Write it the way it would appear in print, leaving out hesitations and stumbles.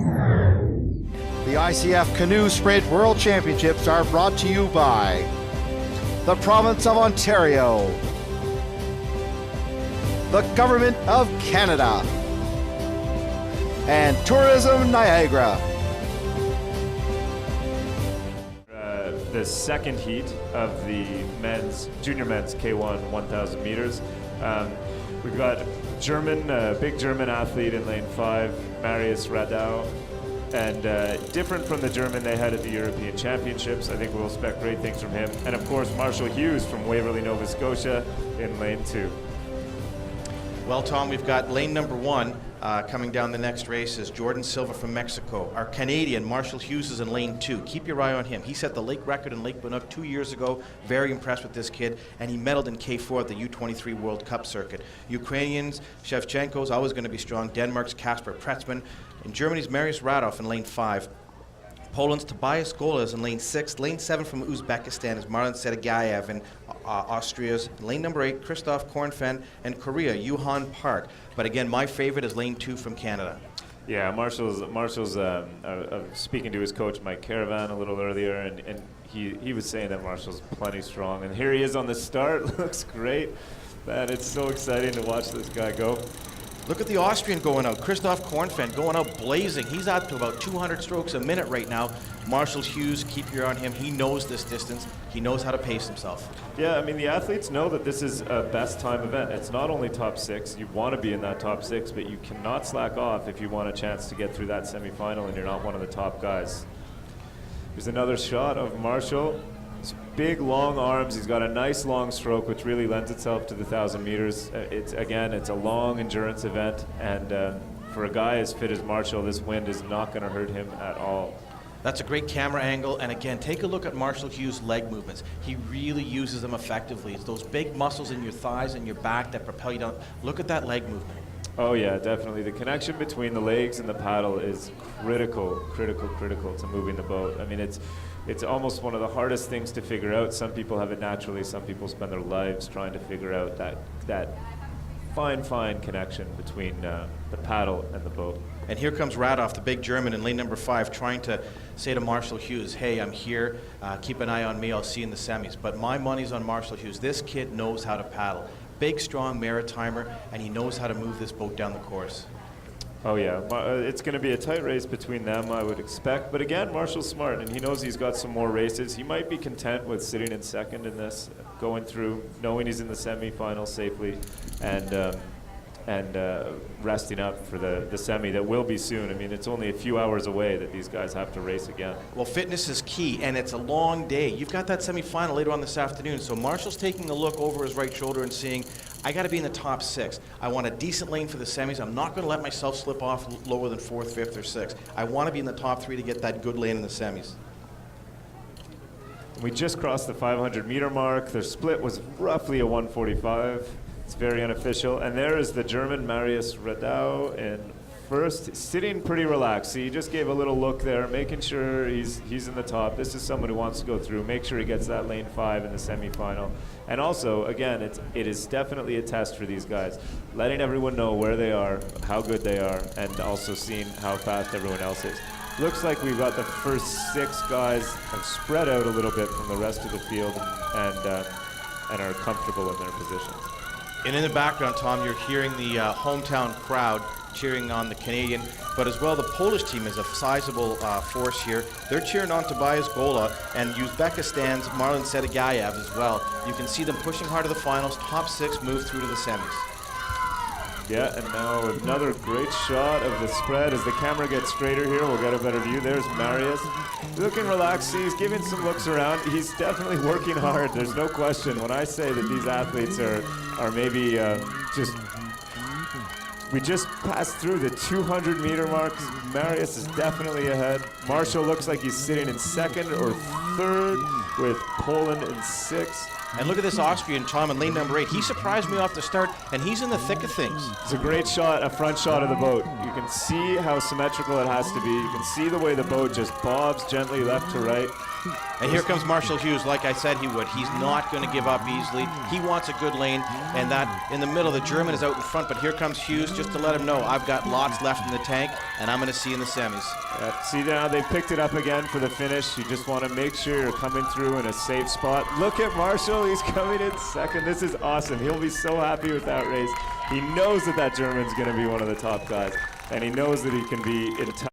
The ICF Canoe Sprint World Championships are brought to you by the Province of Ontario, the Government of Canada, and Tourism Niagara. The second heat of the junior men's K1 1,000 meters. We've got big German athlete in lane 5, Marius Radau, and different from the German they had at the European Championships. I think we'll expect great things from him. And of course, Marshall Hughes from Waverley, Nova Scotia in lane 2. Well, Tom, we've got lane number 1 coming down the next race is Jordan Silva from Mexico. Our Canadian, Marshall Hughes, is in lane 2. Keep your eye on him. He set the lake record in Lake Banook 2 years ago. Very impressed with this kid, and he medaled in K4 at the U23 World Cup circuit. Ukrainians, Shevchenko's always going to be strong. Denmark's Kasper Pretzman. In Germany's Marius Radov in lane 5. Poland's Tobias Gola is in lane 6. Lane 7 from Uzbekistan is Marlon Sedagayev, and Austria's lane number 8, Christoph Kornfen, and Korea, Yuhan Park. But again, my favorite is lane 2 from Canada. Yeah, Marshall's speaking to his coach Mike Caravan a little earlier, and he was saying that Marshall's plenty strong. And here he is on the start. Looks great. Man, it's so exciting to watch this guy go. Look at the Austrian going out. Christoph Kornfen going out blazing. He's out to about 200 strokes a minute right now. Marshall Hughes, keep your eye on him. He knows this distance. He knows how to pace himself. Yeah, I mean, the athletes know that this is a best time event. It's not only top 6. You want to be in that top 6, but you cannot slack off if you want a chance to get through that semifinal and you're not one of the top guys. Here's another shot of Marshall. His big, long arms. He's got a nice long stroke, which really lends itself to the 1,000 meters. It's a long endurance event, and for a guy as fit as Marshall, this wind is not going to hurt him at all. That's a great camera angle, and again, take a look at Marshall Hughes' leg movements. He really uses them effectively. It's those big muscles in your thighs and your back that propel you down. Look at that leg movement. Oh yeah, definitely. The connection between the legs and the paddle is critical to moving the boat. I mean, it's almost one of the hardest things to figure out. Some people have it naturally. Some people spend their lives trying to figure out that fine connection between the paddle and the boat. And here comes Radov, the big German, in lane number 5, trying to say to Marshall Hughes, hey, I'm here, keep an eye on me, I'll see you in the semis. But my money's on Marshall Hughes. This kid knows how to paddle. Big, strong maritimer, and he knows how to move this boat down the course. Oh yeah, it's going to be a tight race between them, I would expect. But again, Marshall's smart, and he knows he's got some more races. He might be content with sitting in second in this, going through, knowing he's in the semifinal safely, and resting up for the semi that will be soon. I mean, it's only a few hours away that these guys have to race again. Well, fitness is key, and it's a long day. You've got that semifinal later on this afternoon, so Marshall's taking a look over his right shoulder and seeing, I got to be in the top 6. I want a decent lane for the semis. I'm not going to let myself slip off lower than 4th, 5th, or 6th. I want to be in the top 3 to get that good lane in the semis. We just crossed the 500-meter mark. Their split was roughly a 145. It's very unofficial. And there is the German Marius Radau in first, sitting pretty relaxed. See, he just gave a little look there, making sure he's in the top. This is someone who wants to go through, make sure he gets that lane 5 in the semifinal. And also, again, it is definitely a test for these guys, letting everyone know where they are, how good they are, and also seeing how fast everyone else is. Looks like we've got the first 6 guys have spread out a little bit from the rest of the field and are comfortable in their positions. And in the background, Tom, you're hearing the hometown crowd cheering on the Canadian, but as well the Polish team is a sizable force here. They're cheering on Tobias Gola and Uzbekistan's Marlon Sedagayev as well. You can see them pushing hard to the finals. Top 6 move through to the semis. Yeah, and now another great shot of the spread. As the camera gets straighter here, we'll get a better view. There's Marius. Looking relaxed. He's giving some looks around. He's definitely working hard. There's no question. When I say that these athletes are maybe we just passed through the 200-meter mark. Marius is definitely ahead. Marshall looks like he's sitting in 2nd or 3rd with Poland in 6th. And look at this Austrian, Tom, in lane number 8. He surprised me off the start, and he's in the thick of things. It's a great shot, a front shot of the boat. You can see how symmetrical it has to be. You can see the way the boat just bobs gently left to right. And here comes Marshall Hughes, like I said he would. He's not going to give up easily. He wants a good lane, and that in the middle, the German is out in front, but here comes Hughes just to let him know, I've got lots left in the tank, and I'm going to see you in the semis. See now, they picked it up again for the finish. You just want to make sure you're coming through in a safe spot. Look at Marshall, he's coming in second. This is awesome. He'll be so happy with that race. He knows that German's going to be one of the top guys, and he knows that he can be in